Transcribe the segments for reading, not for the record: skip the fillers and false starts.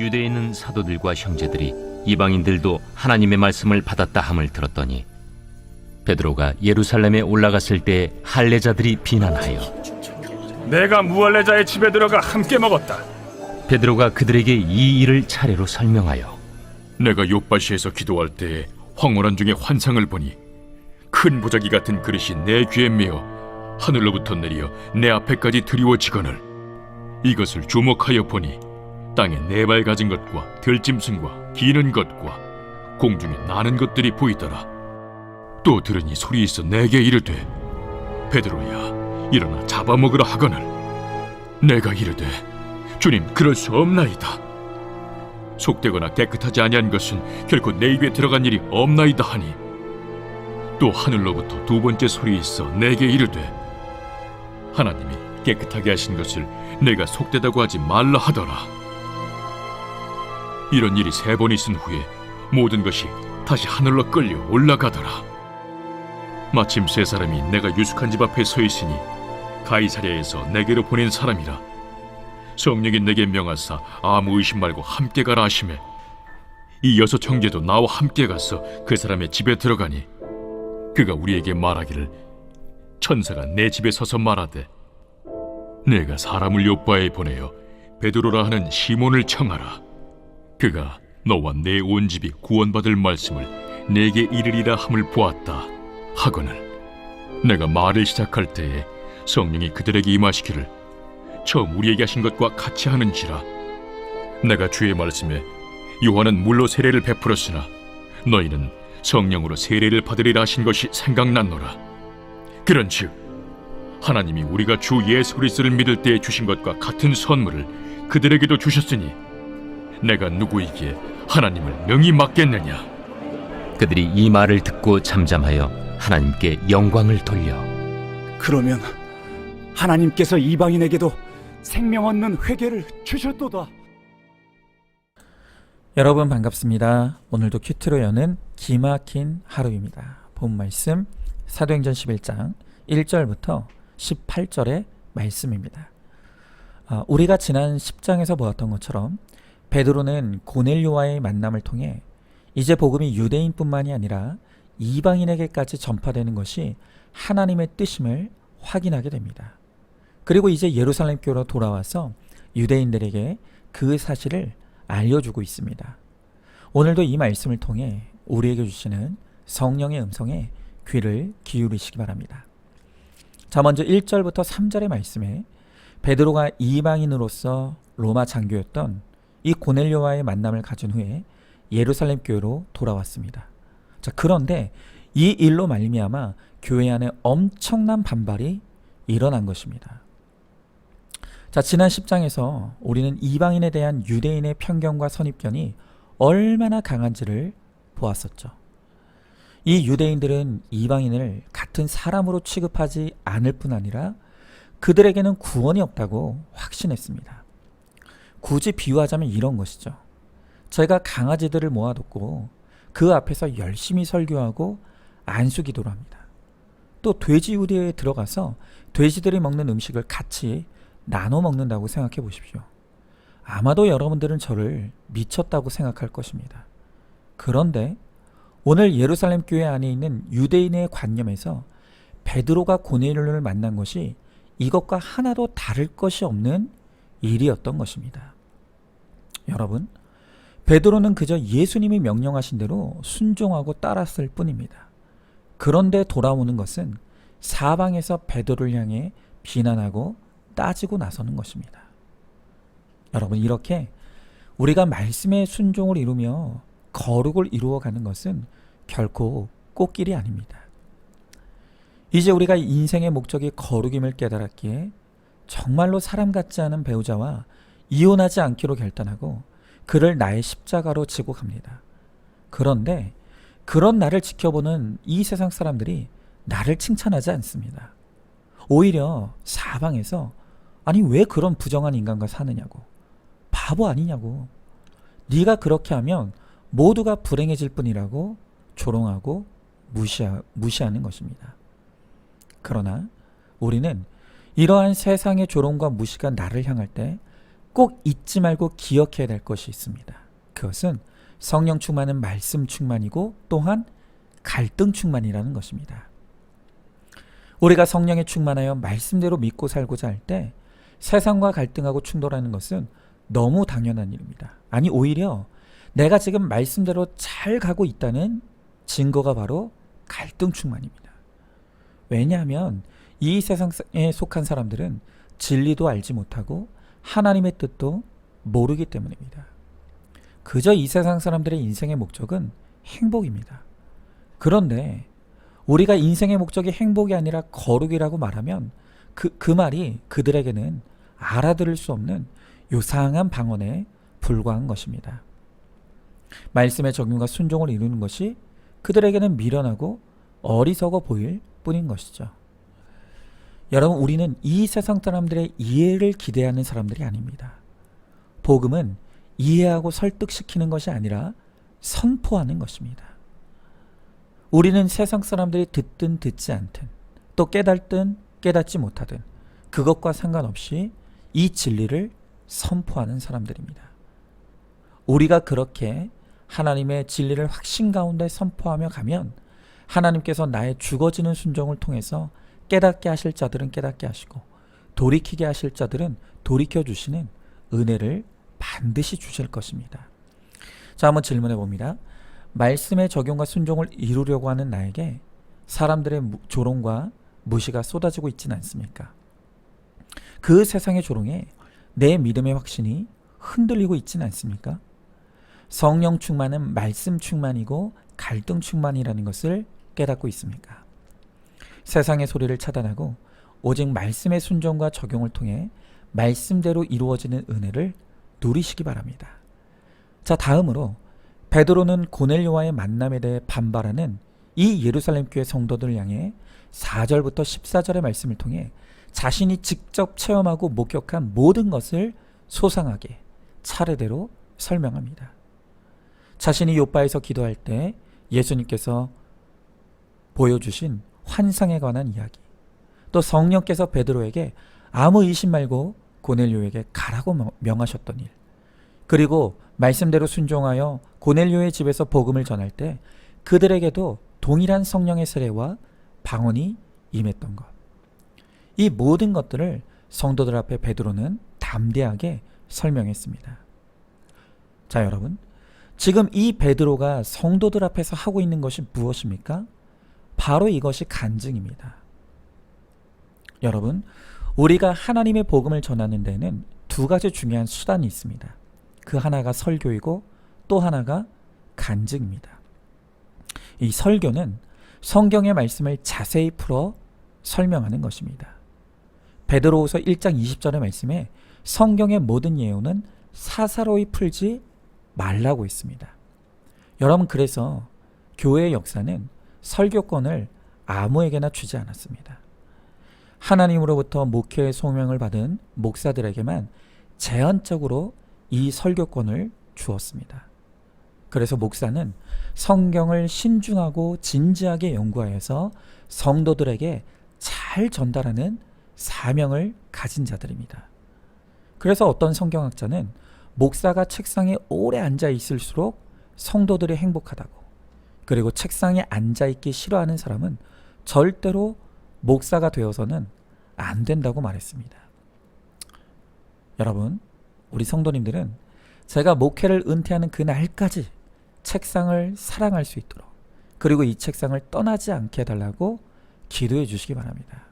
유대에 있는 사도들과 형제들이 이방인들도 하나님의 말씀을 받았다 함을 들었더니 베드로가 예루살렘에 올라갔을 때 할례자들이 비난하여 내가 무할례자의 집에 들어가 함께 먹었다. 베드로가 그들에게 이 일을 차례로 설명하여 내가 요바시에서 기도할 때에 황홀한 중에 환상을 보니 큰 보자기 같은 그릇이 내 귀에 메어 하늘로부터 내려 내 앞에까지 드리워지거늘 이것을 주목하여 보니 땅에 네 발 가진 것과 들짐승과 기는 것과 공중에 나는 것들이 보이더라. 또 들으니 소리 있어 내게 이르되 베드로야 일어나 잡아먹으라 하거늘 내가 이르되 주님 그럴 수 없나이다. 속되거나 깨끗하지 아니한 것은 결코 내 입에 들어간 일이 없나이다 하니 또 하늘로부터 두 번째 소리 있어 내게 이르되 하나님이 깨끗하게 하신 것을 내가 속되다고 하지 말라 하더라. 이런 일이 세 번 있은 후에 모든 것이 다시 하늘로 끌려 올라가더라. 마침 세 사람이 내가 유숙한 집 앞에 서 있으니 가이사랴에서 내게로 보낸 사람이라. 성령이 내게 명하사 아무 의심 말고 함께 가라 하시매 이 여섯 형제도 나와 함께 가서 그 사람의 집에 들어가니 그가 우리에게 말하기를 천사가 내 집에 서서 말하되 내가 사람을 요바에 보내어 베드로라 하는 시몬을 청하라. 그가 너와 내 온 집이 구원받을 말씀을 내게 이르리라 함을 보았다 하거늘 내가 말을 시작할 때에 성령이 그들에게 임하시기를 처음 우리에게 하신 것과 같이 하는지라. 내가 주의 말씀에 요한은 물로 세례를 베풀었으나 너희는 성령으로 세례를 받으리라 하신 것이 생각났노라. 그런즉 하나님이 우리가 주 예수 그리스도를 믿을 때에 주신 것과 같은 선물을 그들에게도 주셨으니 내가 누구에게 하나님을 능히 맡겠느냐. 그들이 이 말을 듣고 잠잠하여 하나님께 영광을 돌려 그러면 하나님께서 이방인에게도 생명 얻는 회개를 주셨도다. 여러분 반갑습니다. 오늘도 큐티로 여는 기막힌 하루입니다. 본 말씀 사도행전 11장 1절부터 18절의 말씀입니다. 우리가 지난 10장에서 보았던 것처럼 베드로는 고넬료와의 만남을 통해 이제 복음이 유대인뿐만이 아니라 이방인에게까지 전파되는 것이 하나님의 뜻임을 확인하게 됩니다. 그리고 이제 예루살렘 교로 돌아와서 유대인들에게 그 사실을 알려주고 있습니다. 오늘도 이 말씀을 통해 우리에게 주시는 성령의 음성에 귀를 기울이시기 바랍니다. 자, 먼저 1절부터 3절의 말씀에 베드로가 이방인으로서 로마 장교였던 이 고넬료와의 만남을 가진 후에 예루살렘 교회로 돌아왔습니다. 자, 그런데 이 일로 말미암아 교회 안에 엄청난 반발이 일어난 것입니다. 자, 지난 10장에서 우리는 이방인에 대한 유대인의 편견과 선입견이 얼마나 강한지를 보았었죠. 이 유대인들은 이방인을 같은 사람으로 취급하지 않을 뿐 아니라 그들에게는 구원이 없다고 확신했습니다. 굳이 비유하자면 이런 것이죠. 제가 강아지들을 모아뒀고 그 앞에서 열심히 설교하고 안수기도를 합니다. 또 돼지우리에 들어가서 돼지들이 먹는 음식을 같이 나눠 먹는다고 생각해 보십시오. 아마도 여러분들은 저를 미쳤다고 생각할 것입니다. 그런데 오늘 예루살렘 교회 안에 있는 유대인의 관념에서 베드로가 고넬료를 만난 것이 이것과 하나도 다를 것이 없는 일이었던 것입니다. 여러분, 베드로는 그저 예수님이 명령하신 대로 순종하고 따랐을 뿐입니다. 그런데 돌아오는 것은 사방에서 베드로를 향해 비난하고 따지고 나서는 것입니다. 여러분, 이렇게 우리가 말씀의 순종을 이루며 거룩을 이루어가는 것은 결코 꽃길이 아닙니다. 이제 우리가 인생의 목적이 거룩임을 깨달았기에 정말로 사람 같지 않은 배우자와 이혼하지 않기로 결단하고 그를 나의 십자가로 지고 갑니다. 그런데 그런 나를 지켜보는 이 세상 사람들이 나를 칭찬하지 않습니다. 오히려 사방에서 아니 왜 그런 부정한 인간과 사느냐고, 바보 아니냐고, 네가 그렇게 하면 모두가 불행해질 뿐이라고 조롱하고 무시하는 것입니다. 그러나 우리는 이러한 세상의 조롱과 무시가 나를 향할 때 꼭 잊지 말고 기억해야 될 것이 있습니다. 그것은 성령 충만은 말씀 충만이고 또한 갈등 충만이라는 것입니다. 우리가 성령에 충만하여 말씀대로 믿고 살고자 할 때 세상과 갈등하고 충돌하는 것은 너무 당연한 일입니다. 아니 오히려 내가 지금 말씀대로 잘 가고 있다는 증거가 바로 갈등 충만입니다. 왜냐하면 이 세상에 속한 사람들은 진리도 알지 못하고 하나님의 뜻도 모르기 때문입니다. 그저 이 세상 사람들의 인생의 목적은 행복입니다. 그런데 우리가 인생의 목적이 행복이 아니라 거룩이라고 말하면 그 말이 그들에게는 알아들을 수 없는 요상한 방언에 불과한 것입니다. 말씀의 적용과 순종을 이루는 것이 그들에게는 미련하고 어리석어 보일 뿐인 것이죠. 여러분, 우리는 이 세상 사람들의 이해를 기대하는 사람들이 아닙니다. 복음은 이해하고 설득시키는 것이 아니라 선포하는 것입니다. 우리는 세상 사람들이 듣든 듣지 않든 또 깨달든 깨닫지 못하든 그것과 상관없이 이 진리를 선포하는 사람들입니다. 우리가 그렇게 하나님의 진리를 확신 가운데 선포하며 가면 하나님께서 나의 죽어지는 순종을 통해서 깨닫게 하실 자들은 깨닫게 하시고 돌이키게 하실 자들은 돌이켜 주시는 은혜를 반드시 주실 것입니다. 자, 한번 질문해 봅니다. 말씀의 적용과 순종을 이루려고 하는 나에게 사람들의 조롱과 무시가 쏟아지고 있지는 않습니까? 그 세상의 조롱에 내 믿음의 확신이 흔들리고 있지는 않습니까? 성령 충만은 말씀 충만이고 갈등 충만이라는 것을 깨닫고 있습니까? 세상의 소리를 차단하고 오직 말씀의 순종과 적용을 통해 말씀대로 이루어지는 은혜를 누리시기 바랍니다. 자, 다음으로 베드로는 고넬료와의 만남에 대해 반발하는 이 예루살렘 교회 성도들을 향해 4절부터 14절의 말씀을 통해 자신이 직접 체험하고 목격한 모든 것을 소상하게 차례대로 설명합니다. 자신이 요바에서 기도할 때 예수님께서 보여주신 환상에 관한 이야기, 또 성령께서 베드로에게 아무 의심 말고 고넬료에게 가라고 명하셨던 일, 그리고 말씀대로 순종하여 고넬료의 집에서 복음을 전할 때 그들에게도 동일한 성령의 세례와 방언이 임했던 것, 이 모든 것들을 성도들 앞에 베드로는 담대하게 설명했습니다. 자, 여러분, 지금 이 베드로가 성도들 앞에서 하고 있는 것이 무엇입니까? 바로 이것이 간증입니다. 여러분, 우리가 하나님의 복음을 전하는 데는 두 가지 중요한 수단이 있습니다. 그 하나가 설교이고 또 하나가 간증입니다. 이 설교는 성경의 말씀을 자세히 풀어 설명하는 것입니다. 베드로후서 1장 20절의 말씀에 성경의 모든 예언은 사사로이 풀지 말라고 했습니다. 여러분, 그래서 교회의 역사는 설교권을 아무에게나 주지 않았습니다. 하나님으로부터 목회의 소명을 받은 목사들에게만 제한적으로 이 설교권을 주었습니다. 그래서 목사는 성경을 신중하고 진지하게 연구하여서 성도들에게 잘 전달하는 사명을 가진 자들입니다. 그래서 어떤 성경학자는 목사가 책상에 오래 앉아 있을수록 성도들이 행복하다고, 그리고 책상에 앉아 있기 싫어하는 사람은 절대로 목사가 되어서는 안 된다고 말했습니다. 여러분, 우리 성도님들은 제가 목회를 은퇴하는 그날까지 책상을 사랑할 수 있도록, 그리고 이 책상을 떠나지 않게 해달라고 기도해 주시기 바랍니다.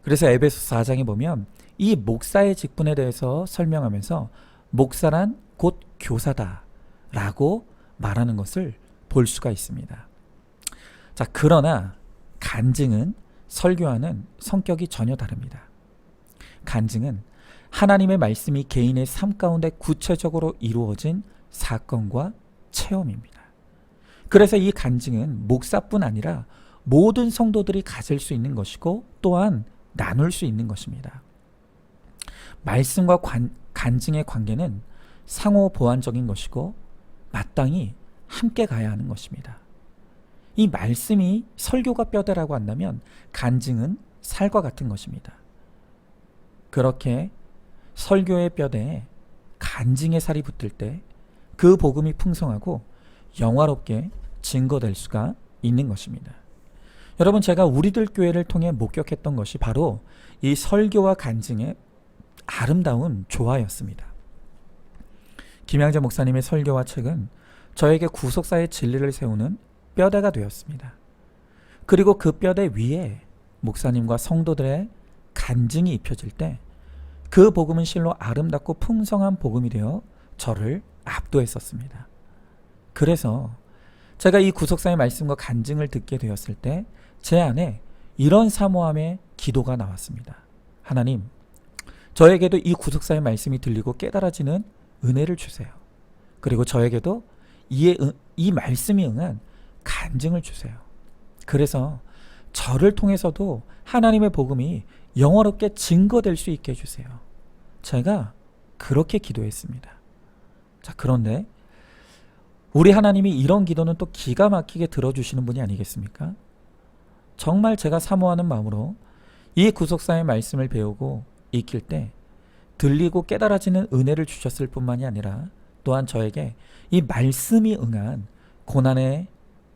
그래서 에베소서 4장에 보면 이 목사의 직분에 대해서 설명하면서 목사란 곧 교사다 라고 말하는 것을 볼 수가 있습니다. 자, 그러나 간증은 설교와는 성격이 전혀 다릅니다. 간증은 하나님의 말씀이 개인의 삶 가운데 구체적으로 이루어진 사건과 체험입니다. 그래서 이 간증은 목사뿐 아니라 모든 성도들이 가질 수 있는 것이고 또한 나눌 수 있는 것입니다. 말씀과 간증의 관계는 상호 보완적인 것이고 마땅히 함께 가야 하는 것입니다. 이 말씀이 설교가 뼈대라고 한다면 간증은 살과 같은 것입니다. 그렇게 설교의 뼈대에 간증의 살이 붙을 때 그 복음이 풍성하고 영화롭게 증거될 수가 있는 것입니다. 여러분, 제가 우리들 교회를 통해 목격했던 것이 바로 이 설교와 간증의 아름다운 조화였습니다. 김양재 목사님의 설교와 책은 저에게 구속사의 진리를 세우는 뼈대가 되었습니다. 그리고 그 뼈대 위에 목사님과 성도들의 간증이 입혀질 때 그 복음은 실로 아름답고 풍성한 복음이 되어 저를 압도했었습니다. 그래서 제가 이 구속사의 말씀과 간증을 듣게 되었을 때 제 안에 이런 사모함의 기도가 나왔습니다. 하나님, 저에게도 이 구속사의 말씀이 들리고 깨달아지는 은혜를 주세요. 그리고 저에게도 이 말씀이 응한 간증을 주세요. 그래서 저를 통해서도 하나님의 복음이 영화롭게 증거될 수 있게 해주세요. 제가 그렇게 기도했습니다. 자, 그런데 우리 하나님이 이런 기도는 또 기가 막히게 들어주시는 분이 아니겠습니까? 정말 제가 사모하는 마음으로 이 구속사의 말씀을 배우고 익힐 때 들리고 깨달아지는 은혜를 주셨을 뿐만이 아니라 또한 저에게 이 말씀이 응한 고난의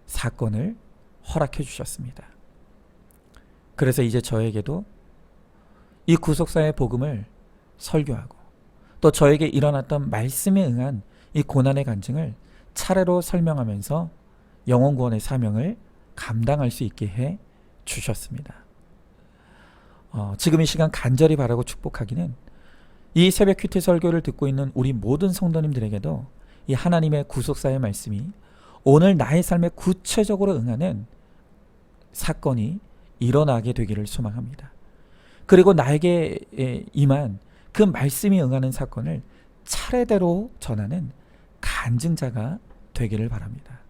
사건을 허락해 주셨습니다. 그래서 이제 저에게도 이 구속사의 복음을 설교하고 또 저에게 일어났던 말씀에 응한 이 고난의 간증을 차례로 설명하면서 영혼구원의 사명을 감당할 수 있게 해 주셨습니다. 지금 이 시간 간절히 바라고 축복하기는 이 새벽 큐티 설교를 듣고 있는 우리 모든 성도님들에게도 이 하나님의 구속사의 말씀이 오늘 나의 삶에 구체적으로 응하는 사건이 일어나게 되기를 소망합니다. 그리고 나에게 임한 그 말씀이 응하는 사건을 차례대로 전하는 간증자가 되기를 바랍니다.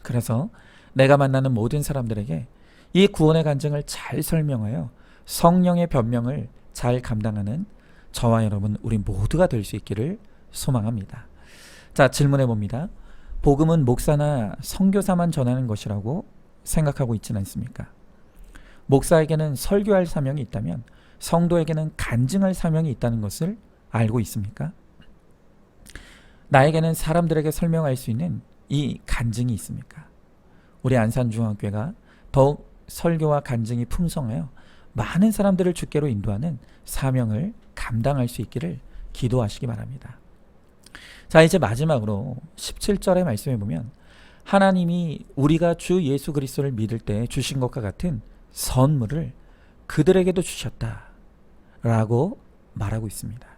그래서 내가 만나는 모든 사람들에게 이 구원의 간증을 잘 설명하여 성령의 변명을 잘 감당하는 저와 여러분 우리 모두가 될 수 있기를 소망합니다. 자, 질문해 봅니다. 복음은 목사나 선교사만 전하는 것이라고 생각하고 있지는 않습니까? 목사에게는 설교할 사명이 있다면 성도에게는 간증할 사명이 있다는 것을 알고 있습니까? 나에게는 사람들에게 설명할 수 있는 이 간증이 있습니까? 우리 안산중앙교회가 더욱 설교와 간증이 풍성하여 많은 사람들을 주께로 인도하는 사명을 감당할 수 있기를 기도하시기 바랍니다. 자, 이제 마지막으로 17절의 말씀에 보면 하나님이 우리가 주 예수 그리스도를 믿을 때 주신 것과 같은 선물을 그들에게도 주셨다라고 말하고 있습니다.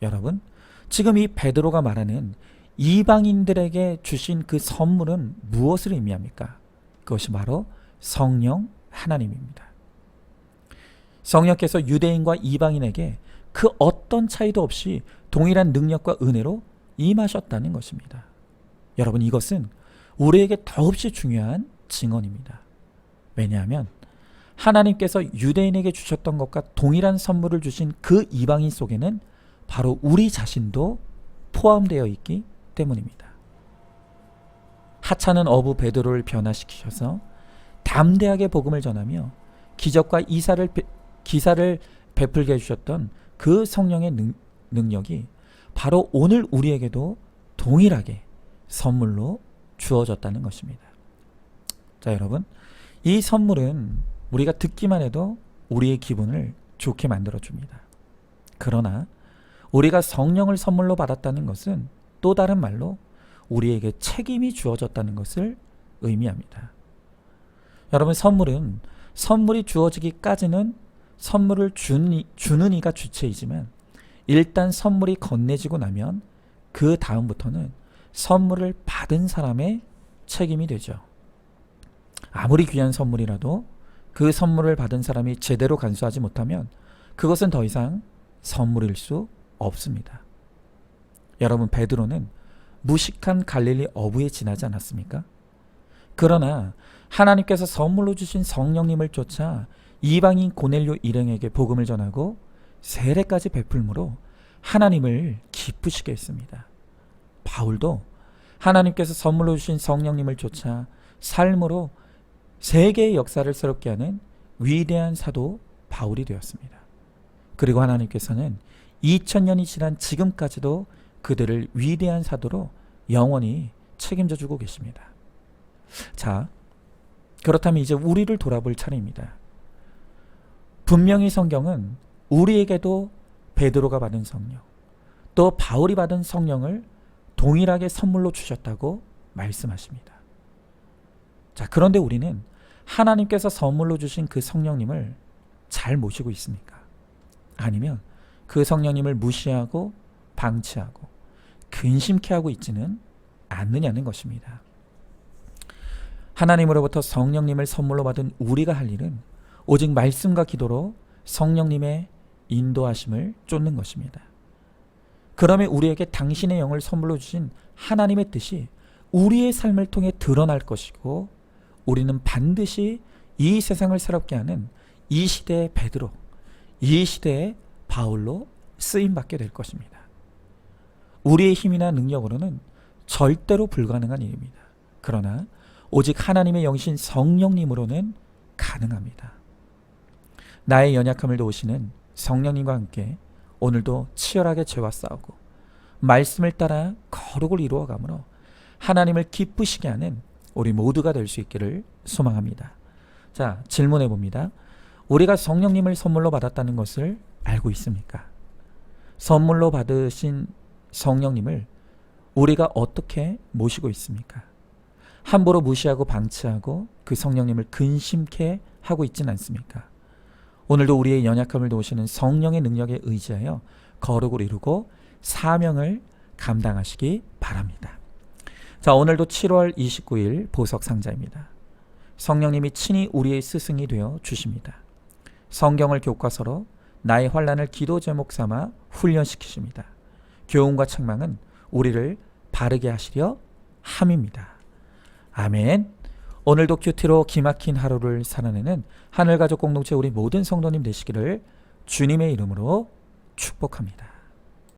여러분, 지금 이 베드로가 말하는 이방인들에게 주신 그 선물은 무엇을 의미합니까? 그것이 바로 성령 하나님입니다. 성령께서 유대인과 이방인에게 그 어떤 차이도 없이 동일한 능력과 은혜로 임하셨다는 것입니다. 여러분, 이것은 우리에게 더없이 중요한 증언입니다. 왜냐하면 하나님께서 유대인에게 주셨던 것과 동일한 선물을 주신 그 이방인 속에는 바로 우리 자신도 포함되어 있기 때문입니다. 하찮은 어부 베드로를 변화시키셔서 담대하게 복음을 전하며 기적과 기사를 베풀게 해주셨던 그 성령의 능력이 바로 오늘 우리에게도 동일하게 선물로 주어졌다는 것입니다. 자, 여러분, 이 선물은 우리가 듣기만 해도 우리의 기분을 좋게 만들어줍니다. 그러나 우리가 성령을 선물로 받았다는 것은 또 다른 말로 우리에게 책임이 주어졌다는 것을 의미합니다. 여러분, 선물이 주어지기까지는 선물을 주는 이가 주체이지만 일단 선물이 건네지고 나면 그 다음부터는 선물을 받은 사람의 책임이 되죠. 아무리 귀한 선물이라도 그 선물을 받은 사람이 제대로 간수하지 못하면 그것은 더 이상 선물일 수 없습니다. 여러분, 베드로는 무식한 갈릴리 어부에 지나지 않았습니까? 그러나 하나님께서 선물로 주신 성령님을 쫓아 이방인 고넬료 일행에게 복음을 전하고 세례까지 베풀므로 하나님을 기쁘시게 했습니다. 바울도 하나님께서 선물로 주신 성령님을 쫓아 삶으로 세계의 역사를 새롭게 하는 위대한 사도 바울이 되었습니다. 그리고 하나님께서는 2000년이 지난 지금까지도 그들을 위대한 사도로 영원히 책임져 주고 계십니다. 자, 그렇다면 이제 우리를 돌아볼 차례입니다. 분명히 성경은 우리에게도 베드로가 받은 성령, 또 바울이 받은 성령을 동일하게 선물로 주셨다고 말씀하십니다. 자, 그런데 우리는 하나님께서 선물로 주신 그 성령님을 잘 모시고 있습니까? 아니면 그 성령님을 무시하고 방치하고 근심케 하고 있지는 않느냐는 것입니다. 하나님으로부터 성령님을 선물로 받은 우리가 할 일은 오직 말씀과 기도로 성령님의 인도하심을 쫓는 것입니다. 그러면 우리에게 당신의 영을 선물로 주신 하나님의 뜻이 우리의 삶을 통해 드러날 것이고, 우리는 반드시 이 세상을 새롭게 하는 이 시대의 베드로, 이 시대의 바울로 쓰임받게 될 것입니다. 우리의 힘이나 능력으로는 절대로 불가능한 일입니다. 그러나 오직 하나님의 영신 성령님으로는 가능합니다. 나의 연약함을 도우시는 성령님과 함께 오늘도 치열하게 죄와 싸우고 말씀을 따라 거룩을 이루어가므로 하나님을 기쁘시게 하는 우리 모두가 될 수 있기를 소망합니다. 자, 질문해 봅니다. 우리가 성령님을 선물로 받았다는 것을 알고 있습니까? 선물로 받으신 성령님을 우리가 어떻게 모시고 있습니까? 함부로 무시하고 방치하고 그 성령님을 근심케 하고 있지는 않습니까? 오늘도 우리의 연약함을 도우시는 성령의 능력에 의지하여 거룩을 이루고 사명을 감당하시기 바랍니다. 자, 오늘도 7월 29일 보석 상자입니다. 성령님이 친히 우리의 스승이 되어 주십니다. 성경을 교과서로 나의 환난을 기도 제목 삼아 훈련시키십니다. 교훈과 책망은 우리를 바르게 하시려 함입니다. 아멘. 오늘도 큐티로 기막힌 하루를 살아내는 하늘가족 공동체 우리 모든 성도님 되시기를 주님의 이름으로 축복합니다.